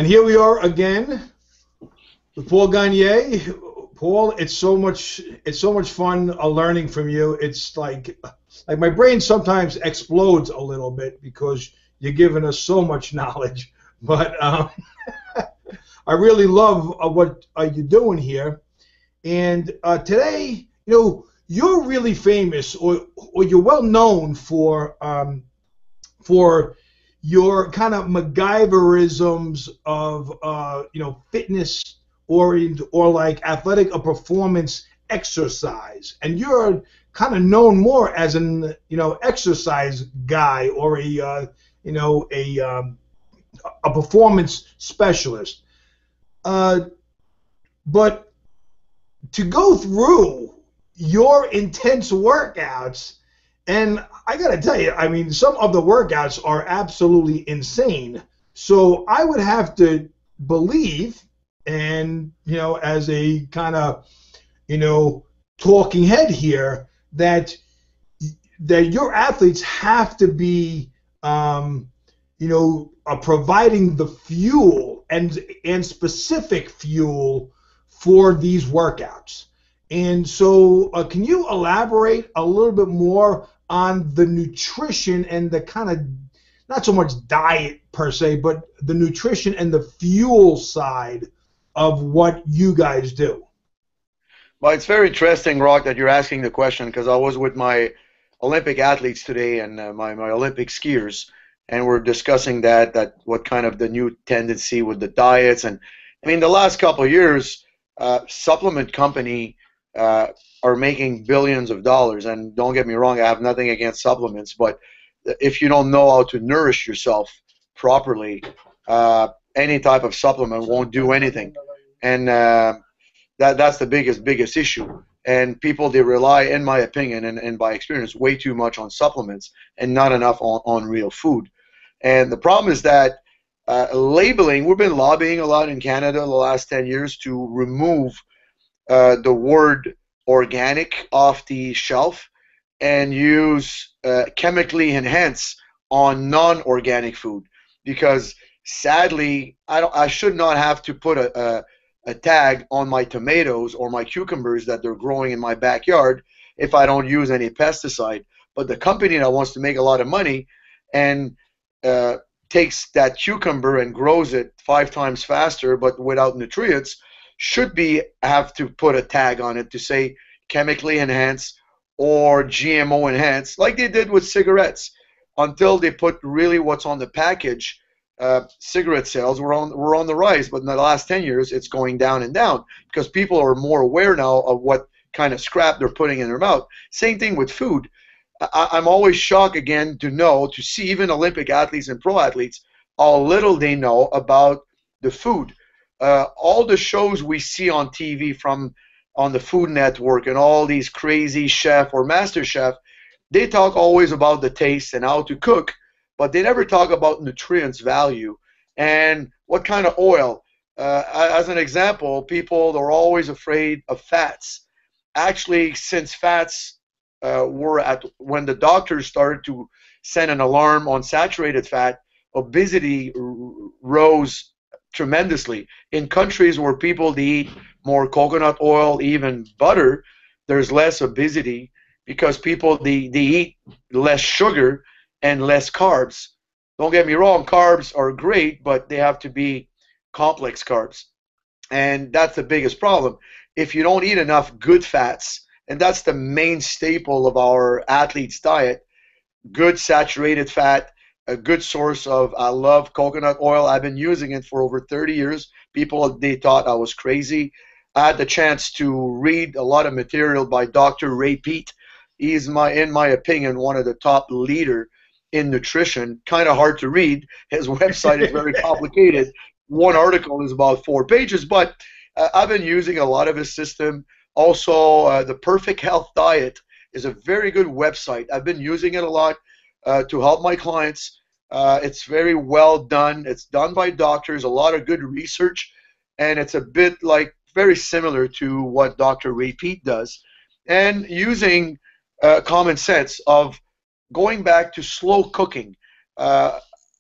And here we are again with Paul Gagné. Paul, it's so much fun learning from you. It's like my brain sometimes explodes a little bit because you're giving us so much knowledge. But I really love what you're doing here. And today, you're really famous, or you're well known for your kind of MacGyverisms of fitness or like athletic or performance exercise, and you're kind of known more as an exercise guy or a performance specialist. But to go through your intense workouts, and I got to tell you, I mean, some of the workouts are absolutely insane. So I would have to believe, and, as a kind of, talking head here, that your athletes have to be, providing the fuel and specific fuel for these workouts. And so can you elaborate a little bit more on the nutrition and the kind of, not so much diet per se, but the nutrition and the fuel side of what you guys do? Well, it's very interesting, Rock, that you're asking the question, because I was with my Olympic athletes today and my Olympic skiers, and we're discussing that what kind of the new tendency with the diets. And I mean, the last couple of years, supplement company are making billions of dollars. And don't get me wrong, I have nothing against supplements, but if you don't know how to nourish yourself properly, any type of supplement won't do anything. And that's the biggest issue. And people, they rely, in my opinion and by experience, way too much on supplements and not enough on real food. And the problem is that labeling, we've been lobbying a lot in Canada the last 10 years to remove the word organic off the shelf and use chemically enhanced on non-organic food, because sadly I should not have to put a tag on my tomatoes or my cucumbers that they're growing in my backyard if I don't use any pesticide. But the company that wants to make a lot of money and takes that cucumber and grows it 5 times faster but without nutrients should have to put a tag on it to say chemically enhanced or GMO enhanced, like they did with cigarettes, until they put really what's on the package. Cigarette sales were on the rise, but in the last 10 years it's going down and down because people are more aware now of what kind of scrap they're putting in their mouth. Same thing with food. I'm always shocked again to see even Olympic athletes and pro athletes how little they know about the food. All the shows we see on TV on the Food Network and all these crazy chef or master chef, they talk always about the taste and how to cook, but they never talk about nutrients value and what kind of oil. As an example, people are always afraid of fats. Actually, since fats when the doctors started to send an alarm on saturated fat, obesity rose tremendously. In countries where people eat more coconut oil, even butter, there's less obesity because people they eat less sugar and less carbs. Don't get me wrong, carbs are great, but they have to be complex carbs. And that's the biggest problem. If you don't eat enough good fats, and that's the main staple of our athletes' diet, good saturated fat, a good source of, I love coconut oil. I've been using it for over 30 years. People, they thought I was crazy. I had the chance to read a lot of material by Dr. Ray Peat. He's, in my opinion, one of the top leader in nutrition. Kind of hard to read. His website is very complicated. One article is about 4 pages, but I've been using a lot of his system. Also, the Perfect Health Diet is a very good website. I've been using it a lot to help my clients. It's very well done. It's done by doctors, a lot of good research, and it's a bit like very similar to what Dr. Ray Peat does. And using common sense of going back to slow cooking.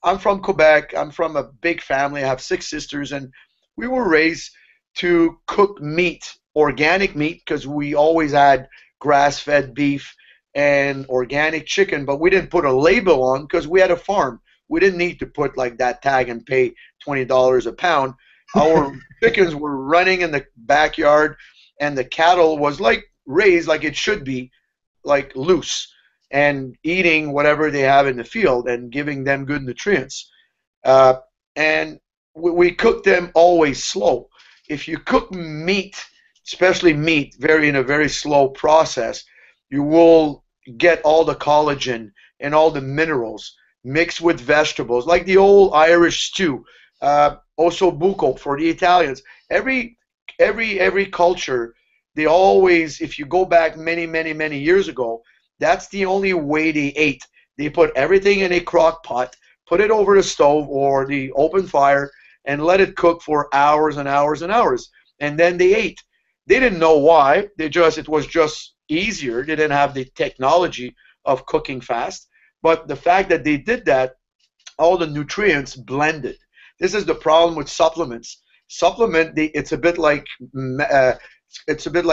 I'm from Quebec. I'm from a big family. I have 6 sisters, and we were raised to cook meat, organic meat, because we always had grass-fed beef and organic chicken, but we didn't put a label on because we had a farm. We didn't need to put like that tag and pay $20 a pound. Our chickens were running in the backyard, and the cattle was like raised like it should be, like loose, and eating whatever they have in the field and giving them good nutrients. Uh, and we cook them always slow. If you cook meat, especially meat, very in a very slow process, you will get all the collagen and all the minerals mixed with vegetables, like the old Irish stew, osso buco for the Italians. Every culture, they always, if you go back many years ago, that's the only way they ate. They put everything in a crock pot, put it over the stove or the open fire, and let it cook for hours and hours and hours. And then they ate. They didn't know why. It was just easier. They didn't have the technology of cooking fast. But the fact that they did that, all the nutrients blended. This is the problem with supplements. It's a bit like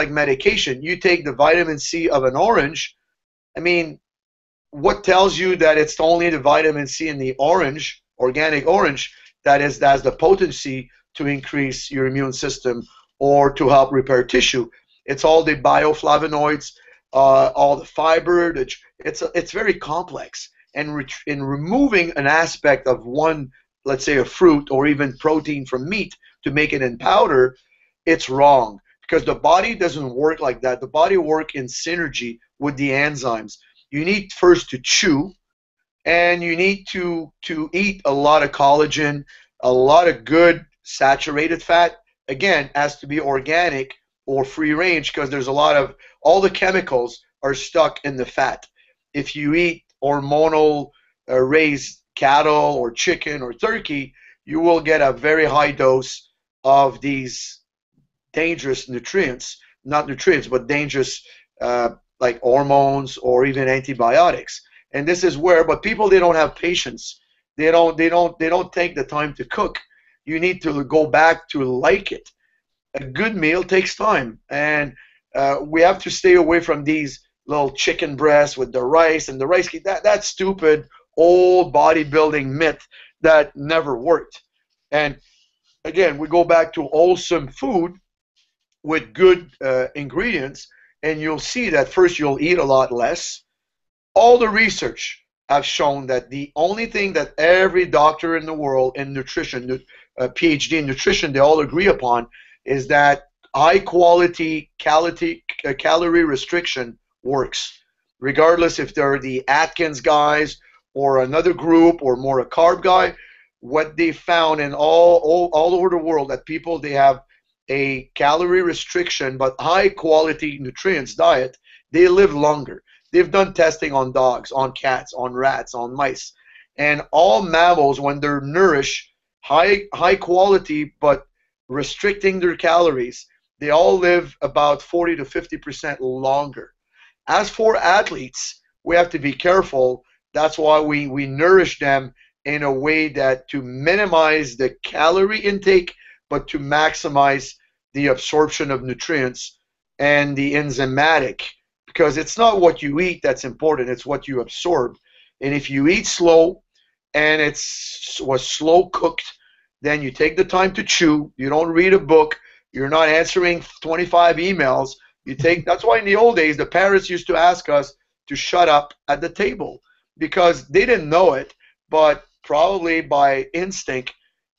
medication. You take the vitamin C of an orange. I mean, what tells you that it's only the vitamin C in the orange, organic orange, that's the potency to increase your immune system or to help repair tissue? It's all the bioflavonoids, all the fiber. It's very complex. And in removing an aspect of one, let's say a fruit or even protein from meat to make it in powder, it's wrong, because the body doesn't work like that. The body works in synergy with the enzymes. You need first to chew, and you need to eat a lot of collagen, a lot of good saturated fat. Again, has to be organic or free range, because there's a lot of, all the chemicals are stuck in the fat. If you eat hormonal raised cattle or chicken or turkey, you will get a very high dose of these dangerous nutrients, not nutrients, but dangerous like hormones or even antibiotics. And this is where, but people, they don't have patience. They don't take the time to cook. You need to go back to like it. A good meal takes time, and we have to stay away from these little chicken breasts with the rice and the rice cake. That stupid old bodybuilding myth that never worked. And again, we go back to wholesome food with good ingredients, and you'll see that first you'll eat a lot less. All the research have shown that the only thing that every doctor in the world in nutrition, PhD in nutrition, they all agree upon is that high quality calorie restriction works, regardless if they're the Atkins guys or another group or more a carb guy. What they found in all over the world, that people, they have a calorie restriction but high quality nutrients diet, they live longer. They've done testing on dogs, on cats, on rats, on mice, and all mammals, when they're nourished high quality but restricting their calories, they all live about 40 to 50% longer. As for athletes, we have to be careful. That's why we nourish them in a way that to minimize the calorie intake, but to maximize the absorption of nutrients and the enzymatic, because it's not what you eat that's important, it's what you absorb. And if you eat slow and was slow cooked, then you take the time to chew, you don't read a book, you're not answering 25 emails. That's why in the old days the parents used to ask us to shut up at the table, because they didn't know it, but probably by instinct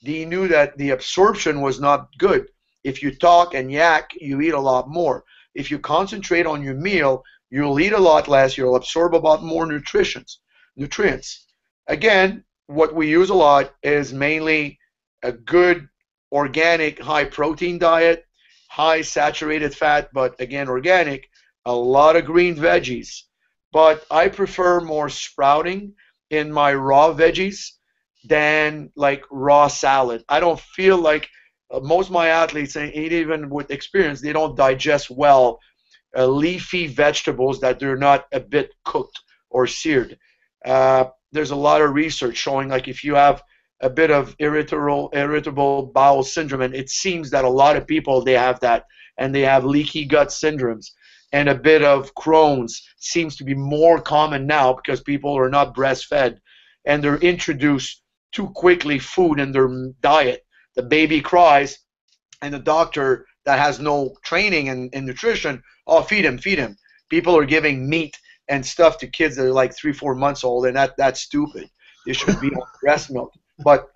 they knew that the absorption was not good. If you talk and yak, you eat a lot more. If you concentrate on your meal, you'll eat a lot less, you'll absorb a lot more nutrients. Again, what we use a lot is mainly a good organic high protein diet, high saturated fat, but again organic, a lot of green veggies. But I prefer more sprouting in my raw veggies than like raw salad. I don't feel like most of my athletes, and even with experience, they don't digest well leafy vegetables that they're not a bit cooked or seared. there's a lot of research showing like if you have a bit of irritable bowel syndrome, and it seems that a lot of people they have that, and they have leaky gut syndromes, and a bit of Crohn's seems to be more common now because people are not breastfed and they're introduced too quickly food in their diet. The baby cries, and the doctor that has no training in nutrition, oh, feed him, feed him. People are giving meat and stuff to kids that are like 3, 4 months old, and that's stupid. They should be on breast milk. But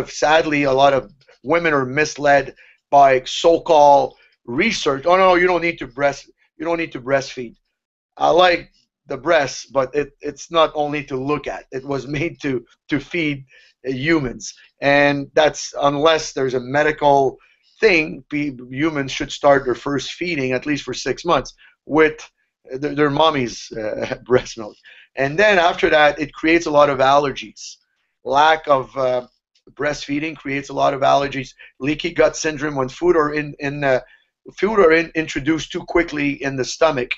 sadly, a lot of women are misled by so-called research. Oh no, you don't need to breastfeed. I like the breasts, but it's not only to look at. It was made to feed humans, and that's unless there's a medical thing. Humans should start their first feeding at least for 6 months with their mommy's breast milk, and then after that, it creates a lot of allergies. Lack of breastfeeding creates a lot of allergies. Leaky gut syndrome when food are introduced too quickly in the stomach.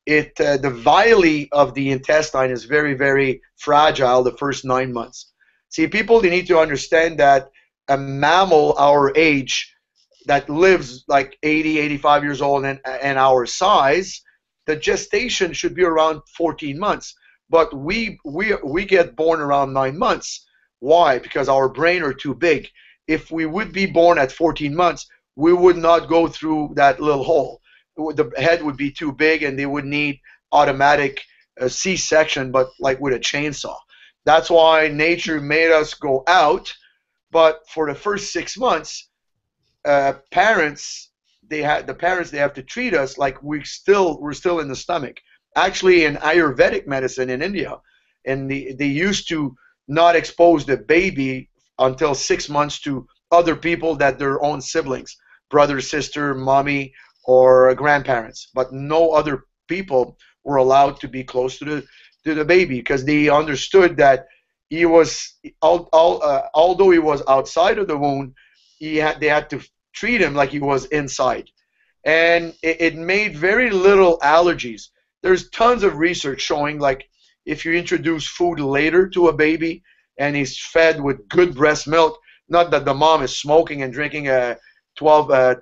The villi of the intestine is very, very fragile the first 9 months. See, people, they need to understand that a mammal our age that lives like 80, 85 years old and our size, the gestation should be around 14 months. But we get born around 9 months. Why? Because our brain are too big. If we would be born at 14 months, we would not go through that little hole. The head would be too big, and they would need automatic C-section, but like with a chainsaw. That's why nature made us go out. But for the first 6 months, parents they have to treat us like we're still in the stomach. Actually, in Ayurvedic medicine in India, and they used to not expose the baby until 6 months to other people that their own siblings, brother, sister, mommy, or grandparents, but no other people were allowed to be close to the baby because they understood that he was although he was outside of the womb, they had to treat him like he was inside, and it made very little allergies. There's tons of research showing like if you introduce food later to a baby and he's fed with good breast milk, not that the mom is smoking and drinking a 12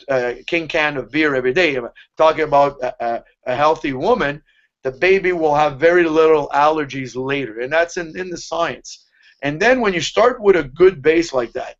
king can of beer every day. I'm talking about a healthy woman, the baby will have very little allergies later, and that's in the science. And then when you start with a good base like that,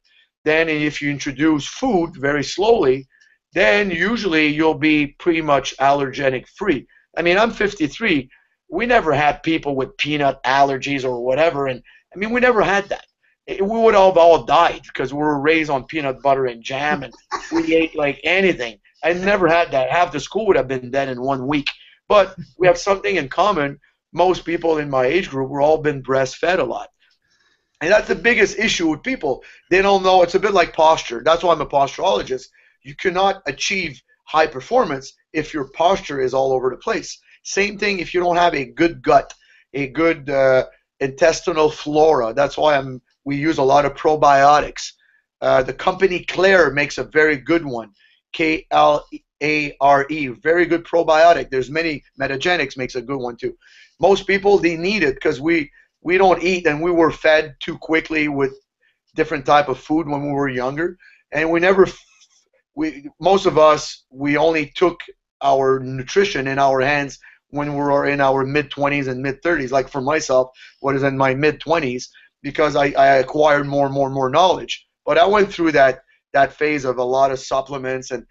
then if you introduce food very slowly, then usually you'll be pretty much allergenic free. I mean, I'm 53. We never had people with peanut allergies or whatever, and I mean, we never had that. We would have all died because we were raised on peanut butter and jam, and we ate like anything. I never had that. Half the school would have been dead in 1 week. But we have something in common. Most people in my age group were all been breastfed a lot. And that's the biggest issue with people. They don't know. It's a bit like posture. That's why I'm a posturologist. You cannot achieve high performance if your posture is all over the place. Same thing if you don't have a good gut, a good intestinal flora. That's why we use a lot of probiotics. The company Claire makes a very good one, Klare, very good probiotic. There's many. Metagenics makes a good one too. Most people, they need it because we don't eat, and we were fed too quickly with different type of food when we were younger, and most of us, we only took our nutrition in our hands when we were in our mid-20s and mid-30s. Like for myself, what is in my mid-20s, because I acquired more knowledge. But I went through that phase of a lot of supplements and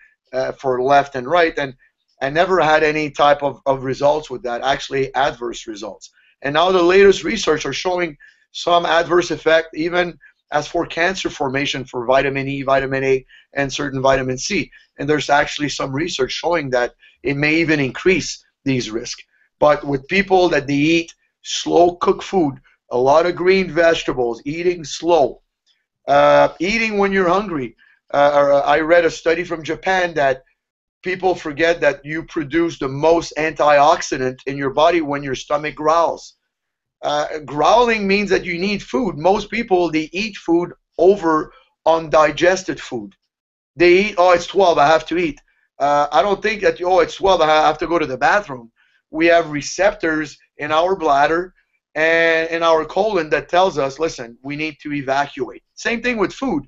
for left and right, and I never had any type of results with that, actually adverse results. And now the latest research are showing some adverse effect, even as for cancer formation for vitamin E, vitamin A, and certain vitamin C. And there's actually some research showing that it may even increase these risks. But with people that they eat slow cooked food, a lot of green vegetables, eating slow, eating when you're hungry. I read a study from Japan that people forget that you produce the most antioxidant in your body when your stomach growls. Growling means that you need food. Most people, they eat food over undigested food. They eat, oh, it's 12, I have to eat. I don't think that, oh, it's 12, I have to go to the bathroom. We have receptors in our bladder, and in our colon that tells us, listen, we need to evacuate. Same thing with food.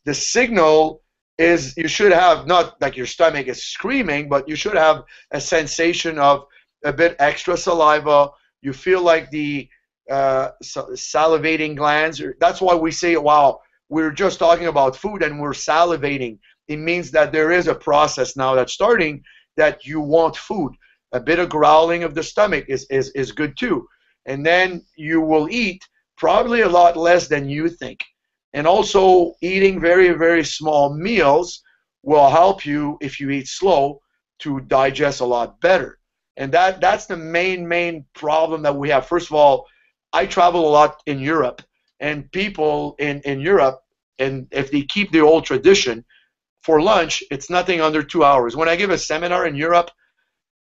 The signal is you should have, not like your stomach is screaming, but you should have a sensation of a bit extra saliva. You feel like the salivating glands. That's why we say, wow, we're just talking about food and we're salivating. It means that there is a process now that's starting that you want food. A bit of growling of the stomach is good too. And then you will eat probably a lot less than you think. And also eating very, very small meals will help you, if you eat slow, to digest a lot better. And that's the main problem that we have. First of all, I travel a lot in Europe, and people in Europe, and if they keep the old tradition, for lunch, it's nothing under 2 hours. When I give a seminar in Europe,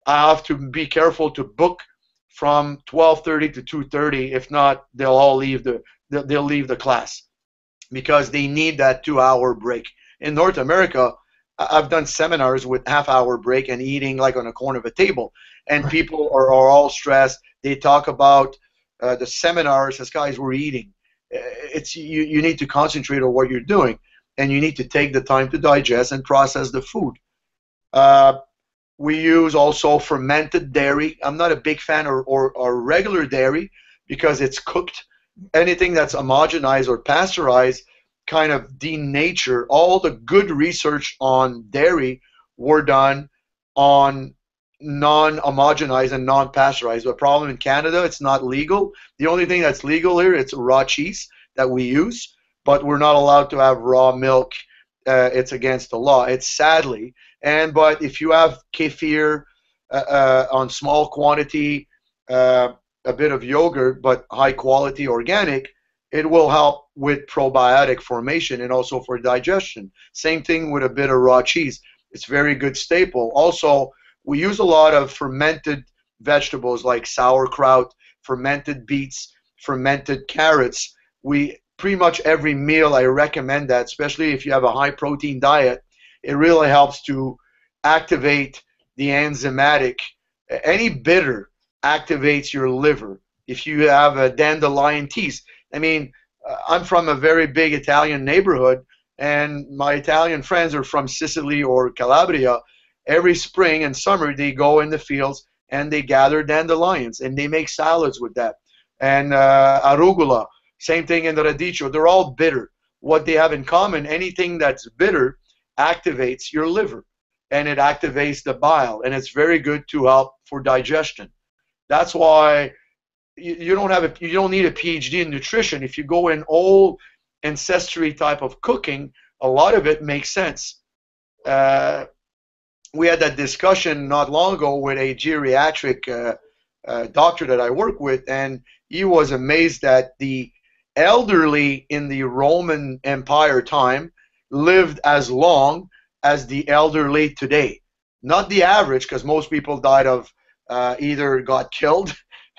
I have to be careful to book from 12:30 to 2:30. If not, they'll leave the class because they need that 2 hour break. In North America, I've done seminars with half-hour break and eating like on a corner of a table, and people are all stressed. They talk about the seminars as guys we're eating. It's you need to concentrate on what you're doing, and you need to take the time to digest and process the food. We use also fermented dairy. I'm not a big fan or regular dairy because it's cooked. Anything that's homogenized or pasteurized kind of denature. All the good research on dairy were done on non-homogenized and non-pasteurized. The problem in Canada, it's not legal. The only thing that's legal here, it's raw cheese that we use, but we're not allowed to have raw milk. It's against the law. It's sadly. But if you have kefir on small quantity, a bit of yogurt, but high quality organic, it will help with probiotic formation and also for digestion. Same thing with a bit of raw cheese. It's very good staple. Also, we use a lot of fermented vegetables like sauerkraut, fermented beets, fermented carrots. We pretty much every meal I recommend that, especially if you have a high protein diet. It really helps to activate the enzymatic. Any bitter activates your liver. If you have a dandelion teas, I mean, I'm from a very big Italian neighborhood, and my Italian friends are from Sicily or Calabria. Every spring and summer, they go in the fields and they gather dandelions, and they make salads with that. And arugula, same thing in the radicchio. They're all bitter. What they have in common, anything that's bitter activates your liver, and it activates the bile, and it's very good to help for digestion. That's why you don't need a PhD in nutrition. If you go in old ancestry type of cooking, a lot of it makes sense. We had that discussion not long ago with a geriatric doctor that I work with, and he was amazed that the elderly in the Roman Empire time lived as long as the elderly today. Not the average, because most people died of either got killed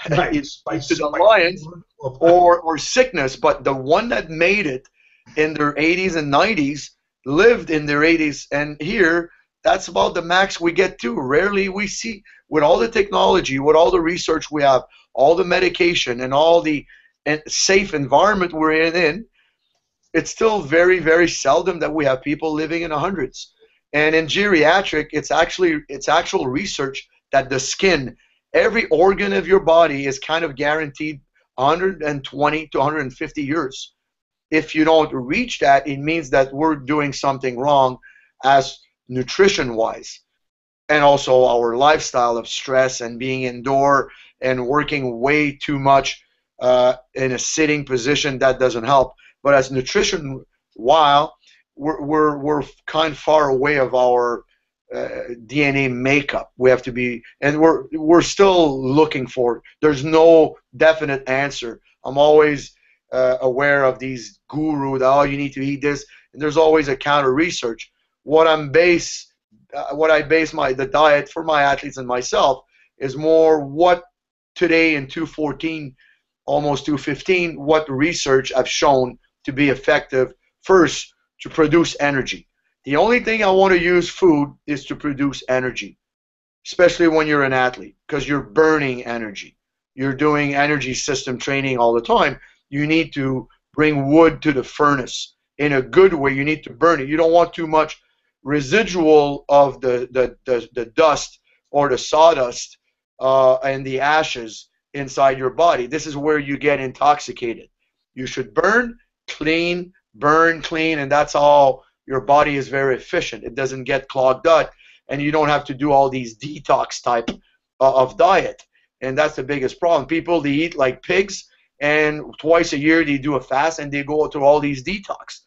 by the lions or sickness, but the one that made it in their 80s and 90s lived in their 80s. And here, that's about the max we get to. Rarely we see, with all the technology, with all the research we have, all the medication, and all the safe environment we're in, it's still very, very seldom that we have people living in the hundreds. And in geriatric, it's actual research that the skin, every organ of your body is kind of guaranteed 120 to 150 years. If you don't reach that, it means that we're doing something wrong as nutrition-wise. And also our lifestyle of stress and being indoor and working way too much in a sitting position, that doesn't help. But as nutrition, while we're kind of far away of our DNA makeup, we have to be, and we're still looking for it. There's no definite answer. I'm always aware of these gurus that, oh, you need to eat this, and there's always a counter research. What I base the diet for my athletes and myself is more what today in 214, almost 215, what research have shown to be effective. First, to produce energy. The only thing I want to use food is to produce energy, especially when you're an athlete, because you're burning energy. you're doing energy system training all the time, you need to bring wood to the furnace in a good way. You need to burn it. You don't want too much residual of the dust or the sawdust and the ashes inside your body. This is where you get intoxicated. You should burn clean, and that's all. Your body is very efficient. It doesn't get clogged up, and you don't have to do all these detox type of diet. And that's the biggest problem. People, they eat like pigs, and twice a year they do a fast, and they go through all these detox.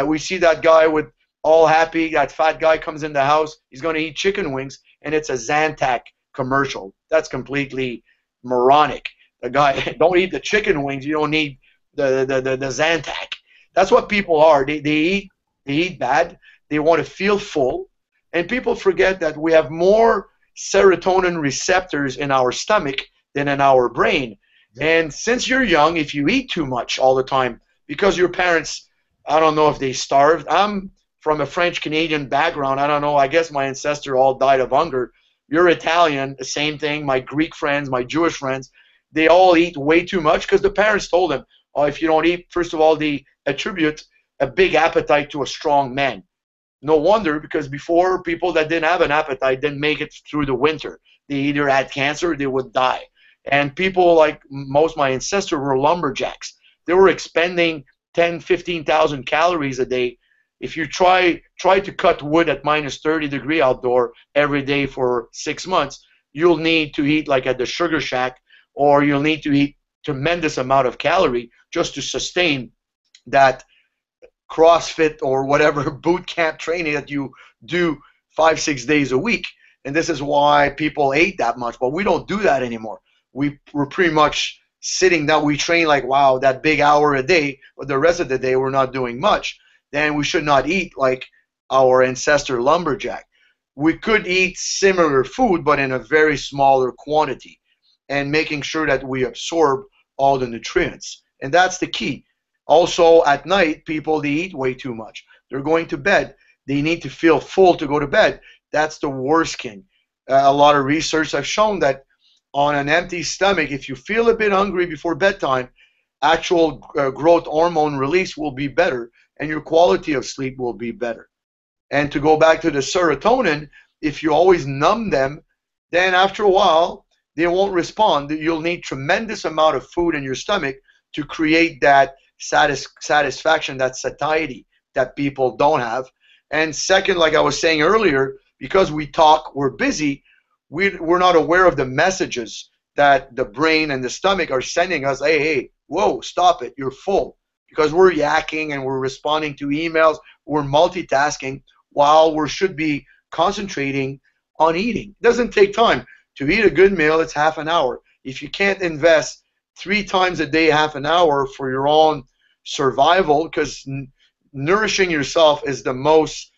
We see that guy with all happy, that fat guy comes in the house, he's going to eat chicken wings, and it's a Zantac commercial. That's completely moronic. The guy, don't eat the chicken wings, you don't need the Zantac. That's what people are. They eat bad, they want to feel full, and people forget that we have more serotonin receptors in our stomach than in our brain. And since you're young, if you eat too much all the time, because your parents, I don't know if they starved. I'm from a French-Canadian background. I don't know. I guess my ancestors all died of hunger. You're Italian, the same thing. My Greek friends, my Jewish friends, they all eat way too much because the parents told them, oh, if you don't eat, first of all, they attribute a big appetite to a strong man. No wonder, because before, people that didn't have an appetite didn't make it through the winter. They either had cancer or they would die. And people like most of my ancestors were lumberjacks. They were expending 10, 15,000 calories a day. If you try to cut wood at minus 30 degree outdoor every day for 6 months, you'll need to eat like at the sugar shack, or you'll need to eat tremendous amount of calorie just to sustain that CrossFit or whatever boot camp training that you do 5-6 days a week. And this is why people ate that much, but we don't do that anymore. We're pretty much sitting down. We train like, wow, that big hour a day, but the rest of the day we're not doing much. Then we should not eat like our ancestor lumberjack. We could eat similar food, but in a very smaller quantity, and making sure that we absorb all the nutrients. And that's the key. Also, at night, people, they eat way too much. They're going to bed. They need to feel full to go to bed. That's the worst thing. A lot of research has shown that on an empty stomach, if you feel a bit hungry before bedtime, actual growth hormone release will be better, and your quality of sleep will be better. And to go back to the serotonin, if you always numb them, then after a while, they won't respond. You'll need tremendous amount of food in your stomach to create that satisfaction, that satiety that people don't have. And second, like I was saying earlier, because we talk, we're busy, we're not aware of the messages that the brain and the stomach are sending us. Hey, whoa, stop it, you're full. Because we're yakking and we're responding to emails, we're multitasking while we should be concentrating on eating. It doesn't take time. To eat a good meal, it's half an hour. If you can't invest 3 times a day, half an hour for your own survival, because nourishing yourself is the most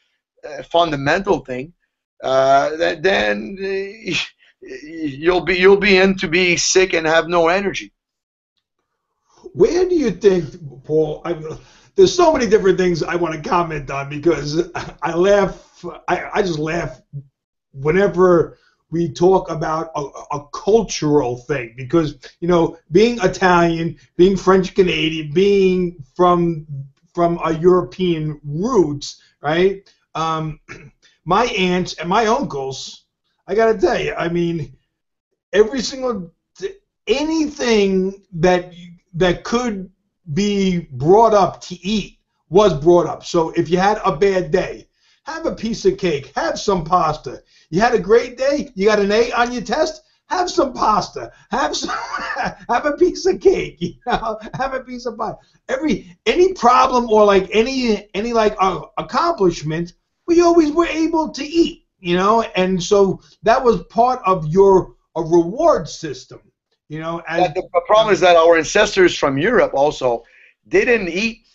fundamental thing, then you'll be in to be sick and have no energy. Where do you think, Paul? There's so many different things I want to comment on, because I laugh. I just laugh whenever we talk about a cultural thing, because, you know, being Italian, being French Canadian, being from a European roots, right? My aunts and my uncles, I gotta tell you, I mean, anything that could be brought up to eat was brought up. So if you had a bad day, have a piece of cake, have some pasta. You had a great day, you got an A on your test, have some pasta, have a piece of cake, you know, have a piece of pie. Any problem or like any like accomplishment, we always were able to eat, you know, and so that was part of a reward system, you know. And the problem is that our ancestors from Europe also, they didn't eat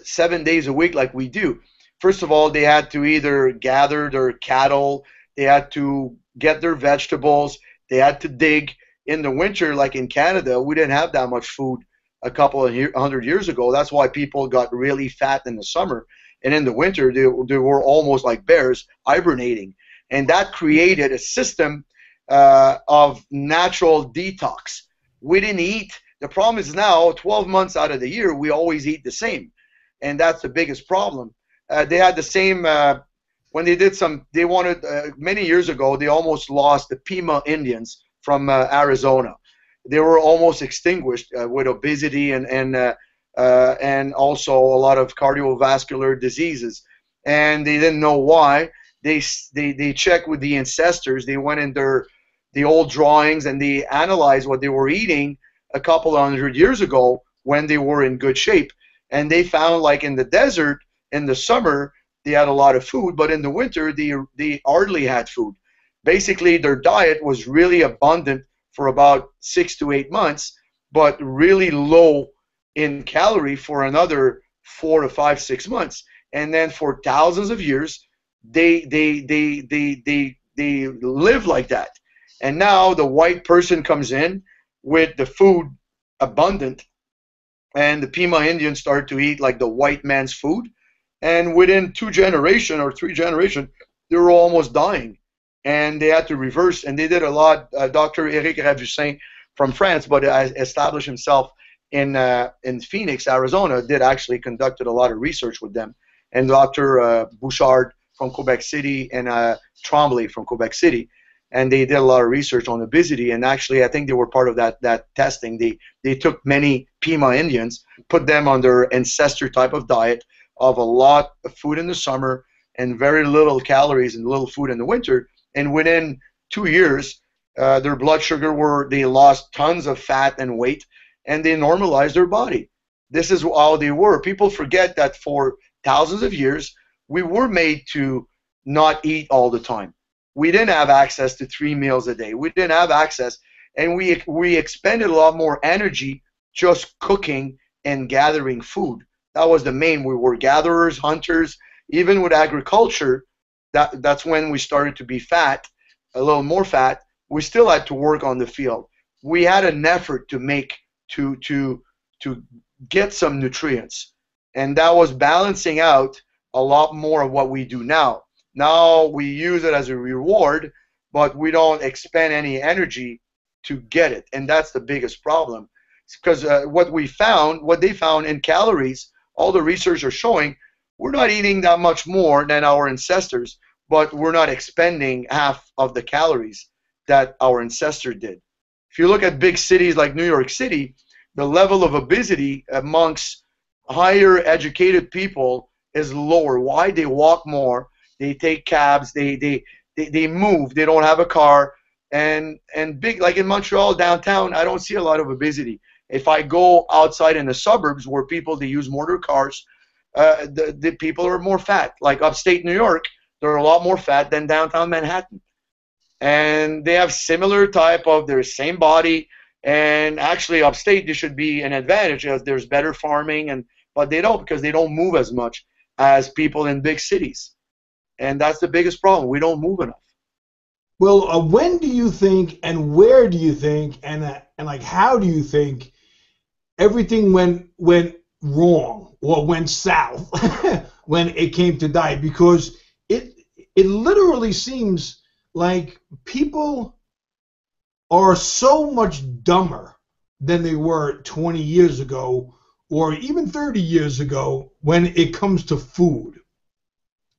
7 days a week like we do. First of all, they had to either gather their cattle, they had to get their vegetables, they had to dig. In the winter, like in Canada, we didn't have that much food a couple of 100 years ago. That's why people got really fat in the summer. And in the winter, they were almost like bears, hibernating. And that created a system of natural detox. We didn't eat. The problem is now 12 months out of the year, we always eat the same. And that's the biggest problem. They had the same, when they did some, they wanted, many years ago, they almost lost the Pima Indians from Arizona. They were almost extinguished with obesity and also a lot of cardiovascular diseases. And they didn't know why. They checked with the ancestors. They went in the old drawings and they analyzed what they were eating a couple of hundred years ago when they were in good shape. And they found, like in the desert, in the summer, they had a lot of food, but in the winter, they hardly had food. Basically, their diet was really abundant for about 6 to 8 months, but really low in calorie for another 4 to 5, 6 months. And then for thousands of years, they live like that. And now the white person comes in with the food abundant, and the Pima Indians started to eat like the white man's food. And within 2 generations or 3 generations, they were almost dying. And they had to reverse, and they did a lot. Dr. Eric Ravussin from France, but established himself in Phoenix, Arizona, did actually conducted a lot of research with them. And Dr. Bouchard from Quebec City and Tremblay from Quebec City. And they did a lot of research on obesity, and actually I think they were part of that testing. They took many Pima Indians, put them on their ancestor type of diet of a lot of food in the summer and very little calories and little food in the winter, and within 2 years their blood sugar they lost tons of fat and weight, and they normalized their body. This is how they were. People forget that for thousands of years we were made to not eat all the time. We didn't have access to 3 meals a day. We didn't have access, and we expended a lot more energy just cooking and gathering food. That was the main. We were gatherers, hunters. Even with agriculture, that's when we started to be fat, a little more fat. We still had to work on the field. We had an effort to make to get some nutrients, and that was balancing out a lot more of what we do now. Now we use it as a reward, but we don't expend any energy to get it, and that's the biggest problem. Because what they found in calories, all the research are showing, we're not eating that much more than our ancestors, but we're not expending half of the calories that our ancestor did. If you look at big cities like New York City, the level of obesity amongst higher educated people is lower. Why? They walk more. They take cabs, they move, they don't have a car, and big, like in Montreal downtown, I don't see a lot of obesity. If I go outside in the suburbs where they use motor cars, the people are more fat. Like upstate New York, they're a lot more fat than downtown Manhattan, and they have similar type of their same body. And actually, upstate there should be an advantage as there's better farming, but they don't, because they don't move as much as people in big cities. And that's the biggest problem. We don't move enough. Well, when do you think, and where do you think, and like how do you think everything went wrong or went south when it came to diet? Because it literally seems like people are so much dumber than they were 20 years ago or even 30 years ago when it comes to food.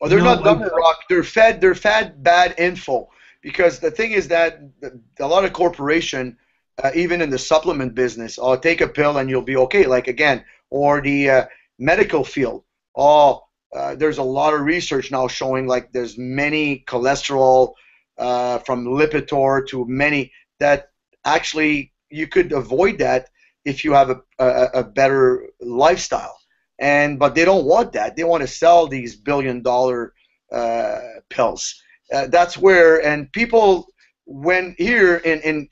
Well, they're not dumb, Rock. They're fed bad info. Because the thing is that a lot of corporation, even in the supplement business, take a pill and you'll be okay. Like again, or the medical field. There's a lot of research now showing like there's many cholesterol from Lipitor to many that actually you could avoid that if you have a better lifestyle. But they don't want that. They want to sell these billion-dollar pills. That's where, and people, when here,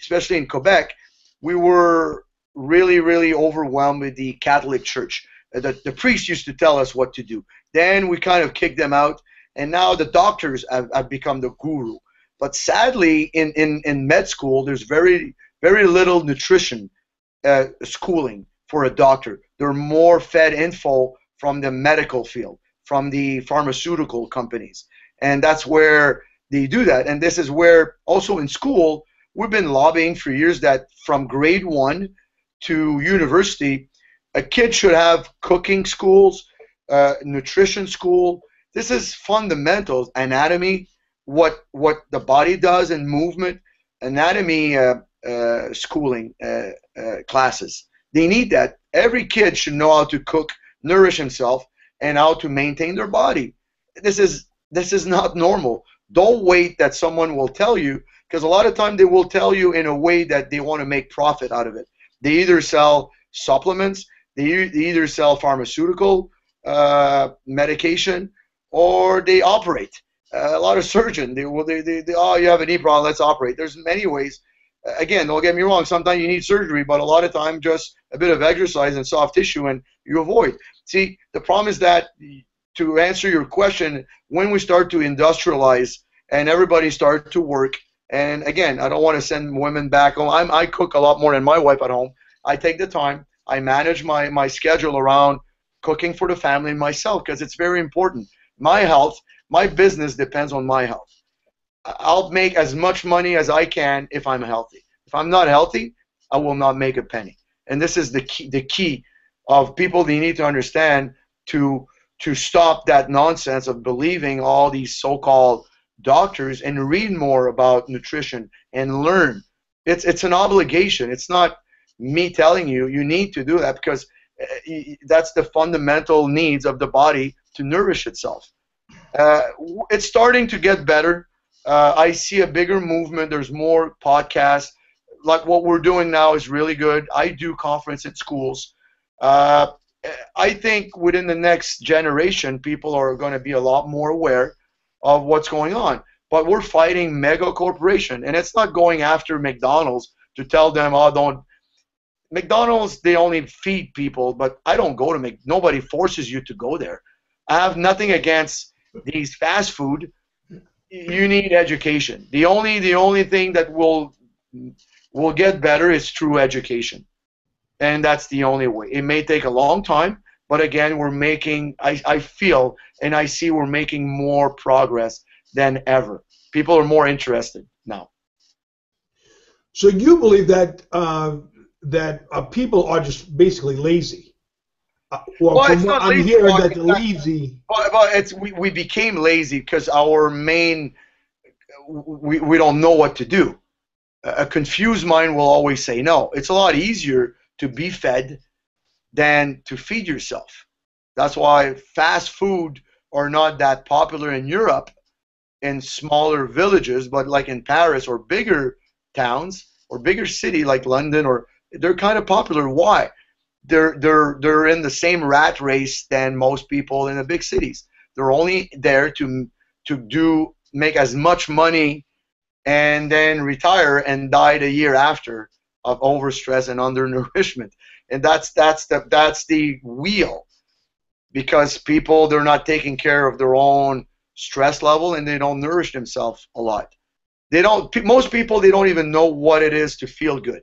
especially in Quebec, we were really, really overwhelmed with the Catholic Church. The priests used to tell us what to do. Then we kind of kicked them out, and now the doctors have become the guru. But sadly, in med school, there's very, very little nutrition schooling for a doctor. They're more fed info from the medical field, from the pharmaceutical companies. And that's where they do that. And this is where also in school, we've been lobbying for years that from grade 1 to university, a kid should have cooking schools, nutrition school. This is fundamentals, anatomy, what the body does and movement, anatomy schooling classes. They need that. Every kid should know how to cook, nourish himself, and how to maintain their body. This is not normal. Don't wait that someone will tell you, because a lot of time they will tell you in a way that they want to make profit out of it. They either sell supplements, they either sell pharmaceutical medication, or they operate. A lot of surgeons, oh, you have a knee problem, let's operate. There's many ways. Again, don't get me wrong, sometimes you need surgery, but a lot of time just a bit of exercise and soft tissue and you avoid. See, the problem is that, to answer your question, when we start to industrialize and everybody start to work, and again, I don't want to send women back home. I cook a lot more than my wife at home. I take the time. I manage my schedule around cooking for the family and myself, because it's very important. My health, my business depends on my health. I'll make as much money as I can if I'm healthy. If I'm not healthy, I will not make a penny. And this is the key of people. They need to understand to stop that nonsense of believing all these so-called doctors and read more about nutrition and learn. It's an obligation. It's not me telling you you need to do that, because that's the fundamental needs of the body to nourish itself. It's starting to get better. I see a bigger movement. There's more podcasts. Like what we're doing now is really good. I do conference at schools. I think within the next generation, people are going to be a lot more aware of what's going on. But we're fighting mega corporation, and it's not going after McDonald's to tell them, oh, don't. McDonald's, they only feed people, but I don't go to nobody forces you to go there. I have nothing against these fast food. You need education. The only thing that will get better is through education, and that's the only way. It may take a long time, but again, we're making. I feel and I see we're making more progress than ever. People are more interested now. So you believe that people are just basically lazy? Well, from what I'm hearing, that the lazy. But we became lazy because our main, we don't know what to do. A confused mind will always say no. It's a lot easier to be fed than to feed yourself. That's why fast food are not that popular in Europe, in smaller villages, but like in Paris or bigger towns or bigger city like London, or they're kind of popular. Why? They're in the same rat race than most people in the big cities. They're only there to make as much money and then retire and die the year after of overstress and undernourishment. And that's the wheel, because people, they're not taking care of their own stress level and they don't nourish themselves a lot. Most people, they don't even know what it is to feel good.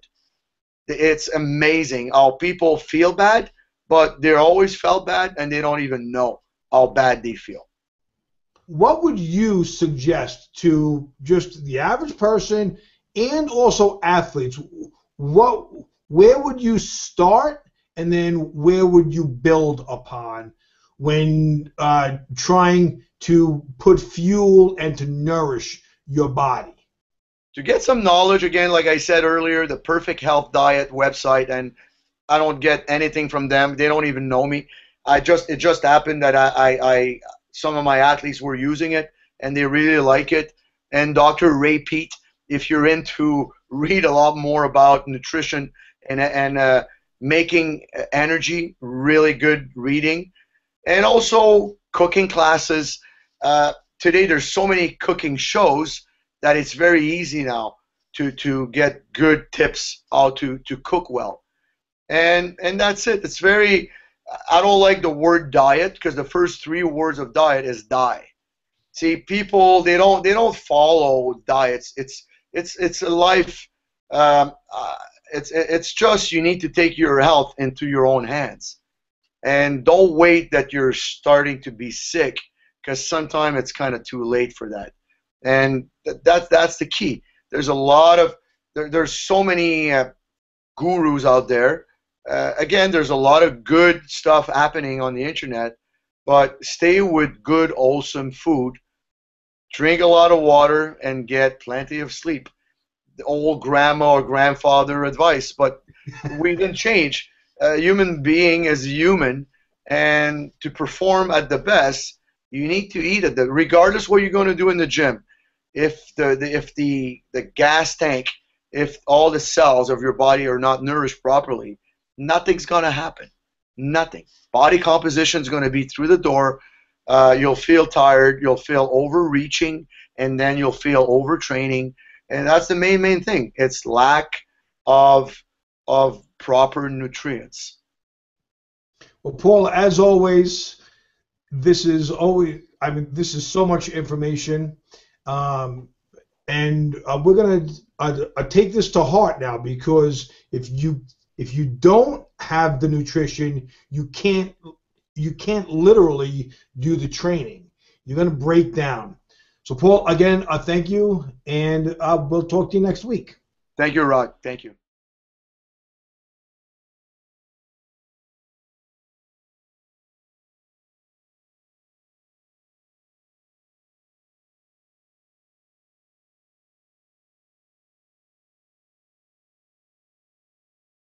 It's amazing how people feel bad, but they always felt bad and they don't even know how bad they feel. What would you suggest to just the average person and also athletes? Where would you start, and then where would you build upon when trying to put fuel and to nourish your body? To get some knowledge, again, like I said earlier, the Perfect Health Diet website, and I don't get anything from them. They don't even know me. It just happened that I some of my athletes were using it and they really like it. And Dr. Ray Peat, if you're into read a lot more about nutrition and making energy, really good reading, and also cooking classes. Today there's so many cooking shows that it's very easy now to get good tips how to cook well. And that's it. It's very, I don't like the word diet, because the first 3 words of diet is die. See, people, they don't follow diets. It's a life. It's just, you need to take your health into your own hands, and don't wait that you're starting to be sick, because sometimes it's kind of too late for that. And that's the key. There's a lot of there's so many gurus out there. Again, there's a lot of good stuff happening on the internet, but stay with good, wholesome food. Drink a lot of water and get plenty of sleep. The old grandma or grandfather advice, but we didn't change. A human being is a human, and to perform at the best, you need to eat at the regardless what you're going to do in the gym. If the gas tank, if all the cells of your body are not nourished properly, nothing's going to happen. Nothing. Body composition is going to be through the door. You'll feel tired. You'll feel overreaching, and then you'll feel overtraining. And that's the main thing. It's lack of proper nutrients. Well, Paul, as always, this is always, I mean, this is so much information. And we're going to take this to heart now, because if you don't have the nutrition, you can't literally do the training. You're going to break down. So, Paul, again, thank you, and we'll talk to you next week. Thank you, Rod. Thank you.